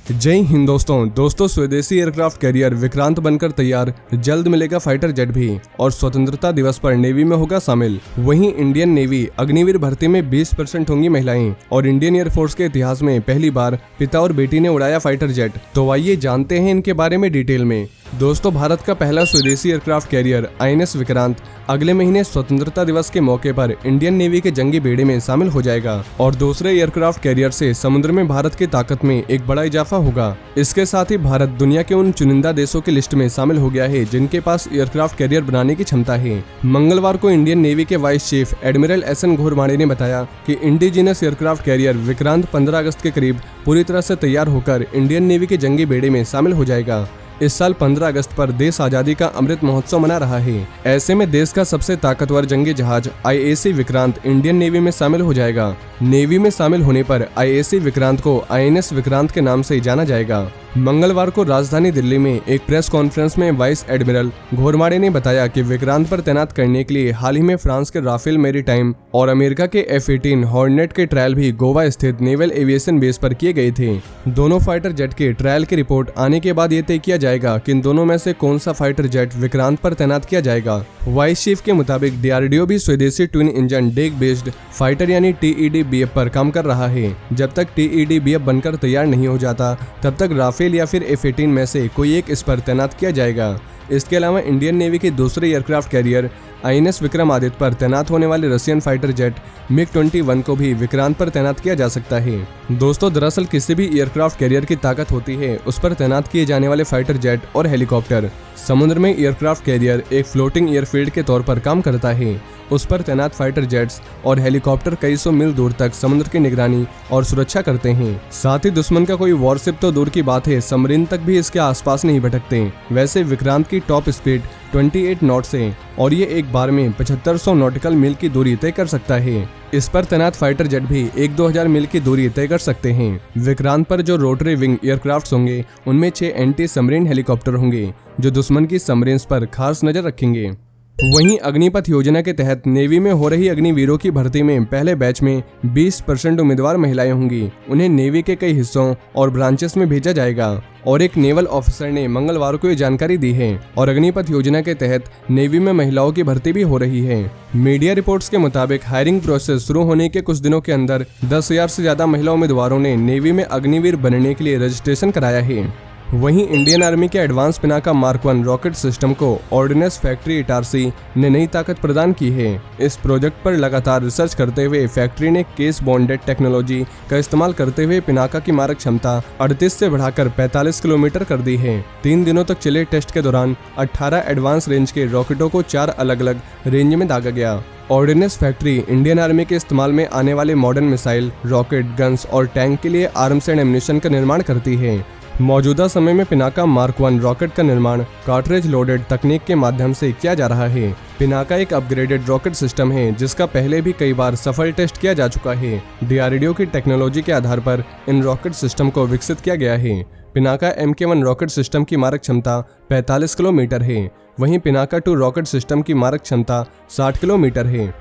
जय हिंद दोस्तों स्वदेशी एयरक्राफ्ट कैरियर विक्रांत बनकर तैयार, जल्द मिलेगा फाइटर जेट भी और स्वतंत्रता दिवस पर नेवी में होगा शामिल। वहीं इंडियन नेवी अग्निवीर भर्ती में 20% होंगी महिलाएं और इंडियन एयरफोर्स के इतिहास में पहली बार पिता और बेटी ने उड़ाया फाइटर जेट। तो आइए जानते हैं इनके बारे में डिटेल में। दोस्तों, भारत का पहला स्वदेशी एयरक्राफ्ट कैरियर INS विक्रांत अगले महीने स्वतंत्रता दिवस के मौके पर इंडियन नेवी के जंगी बेड़े में शामिल हो जाएगा और दूसरे एयरक्राफ्ट कैरियर से समुद्र में भारत की ताकत में एक बड़ा इजाफा होगा। इसके साथ ही भारत दुनिया के उन चुनिंदा देशों की लिस्ट में शामिल हो गया है जिनके पास एयरक्राफ्ट कैरियर बनाने की क्षमता है। मंगलवार को इंडियन नेवी के वाइस चीफ एडमिरल SN घोरमाड़े ने बताया कि इंडिजिनस एयरक्राफ्ट कैरियर विक्रांत 15 अगस्त के करीब पूरी तरह से तैयार होकर इंडियन नेवी के जंगी बेड़े में शामिल हो जाएगा। इस साल 15 अगस्त पर देश आजादी का अमृत महोत्सव मना रहा है। ऐसे में देश का सबसे ताकतवर जंगी जहाज IAC विक्रांत इंडियन नेवी में शामिल हो जाएगा। नेवी में शामिल होने पर IAC विक्रांत को INS विक्रांत के नाम से जाना जाएगा। मंगलवार को राजधानी दिल्ली में एक प्रेस कॉन्फ्रेंस में वाइस एडमिरल घोरमाड़े ने बताया कि विक्रांत पर तैनात करने के लिए हाल ही में फ्रांस के राफेल मैरीटाइम और अमेरिका के F-18 हॉर्नेट के ट्रायल भी गोवा स्थित नेवल एविएशन बेस पर किए गए थे। दोनों फाइटर जेट के ट्रायल की रिपोर्ट आने के बाद ये तय किया जाएगा कि इन दोनों में से कौन सा फाइटर जेट विक्रांत पर तैनात किया जाएगा। वाइस चीफ के मुताबिक DRDO भी स्वदेशी twin engine deck based fighter यानी TED-BF पर काम कर रहा है। जब तक TED-BF बनकर तैयार नहीं हो जाता तब तक राफेल या फिर F-18 में से कोई एक इस पर तैनात किया जाएगा। इसके अलावा इंडियन नेवी के दूसरे एयरक्राफ्ट कैरियर INS विक्रमादित्य पर तैनात होने वाले रशियन फाइटर जेट MiG-21 को भी विक्रांत पर तैनात किया जा सकता है। दोस्तों, दरअसल किसी भी एयरक्राफ्ट कैरियर की ताकत होती है उस पर तैनात किए जाने वाले फाइटर जेट और हेलीकॉप्टर। समुद्र में एयरक्राफ्ट कैरियर एक फ्लोटिंग एयरफील्ड के तौर पर काम करता है। उस पर तैनात फाइटर जेट्स और हेलीकॉप्टर कई सौ मील दूर तक समुद्र की निगरानी और सुरक्षा करते हैं। साथ ही दुश्मन का कोई वॉरशिप तो दूर की बात है, सबमरीन तक भी इसके आसपास नहीं भटकते। वैसे विक्रांत की टॉप स्पीड 28 नॉट्स है और ये एक बार में 7500 नॉटिकल मील की दूरी तय कर सकता है। इस पर तैनात फाइटर जेट भी 1-2000 मील की दूरी तय कर सकते हैं। विक्रांत पर जो रोटरी विंग एयरक्राफ्ट होंगे उनमें 6 एंटी सबमरीन हेलीकॉप्टर होंगे जो दुश्मन की सबमरीन्स पर खास नजर रखेंगे। वहीं अग्निपथ योजना के तहत नेवी में हो रही अग्निवीरों की भर्ती में पहले बैच में 20% उम्मीदवार महिलाएं होंगी। उन्हें नेवी के कई हिस्सों और ब्रांचेस में भेजा जाएगा और एक नेवल ऑफिसर ने मंगलवार को ये जानकारी दी है। और अग्निपथ योजना के तहत नेवी में महिलाओं की भर्ती भी हो रही है। मीडिया रिपोर्ट्स के मुताबिक हायरिंग प्रोसेस शुरू होने के कुछ दिनों के अंदर 10,000 से ज्यादा महिला उम्मीदवारों ने नेवी में अग्निवीर बनने के लिए रजिस्ट्रेशन कराया है। वहीं इंडियन आर्मी के advance Pinaka mark 1 rocket system को ऑर्डिनेंस फैक्ट्री इटारसी ने नई ताकत प्रदान की है। इस प्रोजेक्ट पर लगातार रिसर्च करते हुए फैक्ट्री ने केस बॉन्डेड टेक्नोलॉजी का इस्तेमाल करते हुए पिनाका की मारक क्षमता 38 से बढ़ाकर 45 किलोमीटर कर दी है। 3 दिनों तक चले टेस्ट के दौरान 18 एडवांस रेंज के रॉकेटों को 4 अलग अलग रेंज में दागा गया। ऑर्डिनेंस फैक्ट्री इंडियन आर्मी के इस्तेमाल में आने वाले मॉडर्न मिसाइल, रॉकेट, गन्स और टैंक के लिए आर्म्स एंड एम्यूनिशन का निर्माण करती है। मौजूदा समय में पिनाका मार्क 1 रॉकेट का निर्माण कार्ट्रिज लोडेड तकनीक के माध्यम से किया जा रहा है। पिनाका एक अपग्रेडेड रॉकेट सिस्टम है जिसका पहले भी कई बार सफल टेस्ट किया जा चुका है। DRDO की टेक्नोलॉजी के आधार पर इन रॉकेट सिस्टम को विकसित किया गया है। पिनाका MK-1 रॉकेट सिस्टम की मारक क्षमता 45 किलोमीटर है। वहीं पिनाका 2 रॉकेट सिस्टम की मारक क्षमता 60 किलोमीटर है।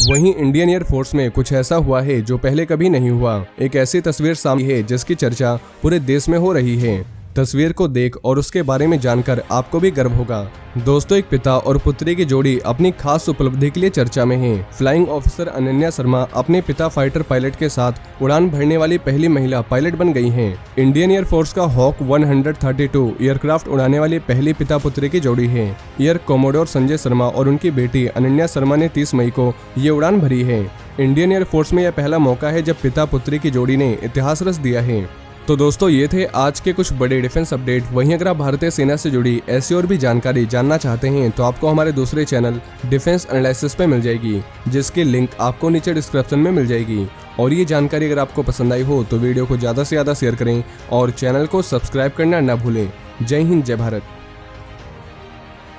वहीं इंडियन एयर फोर्स में कुछ ऐसा हुआ है जो पहले कभी नहीं हुआ। एक ऐसी तस्वीर सामने है जिसकी चर्चा पूरे देश में हो रही है। तस्वीर को देख और उसके बारे में जानकर आपको भी गर्व होगा। दोस्तों, एक पिता और पुत्री की जोड़ी अपनी खास उपलब्धि के लिए चर्चा में है। फ्लाइंग ऑफिसर अनन्या शर्मा अपने पिता फाइटर पायलट के साथ उड़ान भरने वाली पहली महिला पायलट बन गई हैं। इंडियन एयर फोर्स का हॉक 132 एयरक्राफ्ट उड़ाने वाली पहली पिता पुत्री की जोड़ी है। एयर कोमोडोर संजय शर्मा और उनकी बेटी अनन्या शर्मा ने 30 मई को ये उड़ान भरी है। इंडियन एयर फोर्स में यह पहला मौका है जब पिता पुत्री की जोड़ी ने इतिहास रच दिया है। तो दोस्तों, ये थे आज के कुछ बड़े डिफेंस अपडेट। वहीं अगर आप भारतीय सेना से जुड़ी ऐसी और भी जानकारी जानना चाहते हैं तो आपको हमारे दूसरे चैनल डिफेंस एनालिसिस पे मिल जाएगी, जिसकी लिंक आपको नीचे डिस्क्रिप्शन में मिल जाएगी। और ये जानकारी अगर आपको पसंद आई हो तो वीडियो को ज़्यादा से ज़्यादा शेयर करें और चैनल को सब्सक्राइब करना न भूलें। जय हिंद, जय भारत।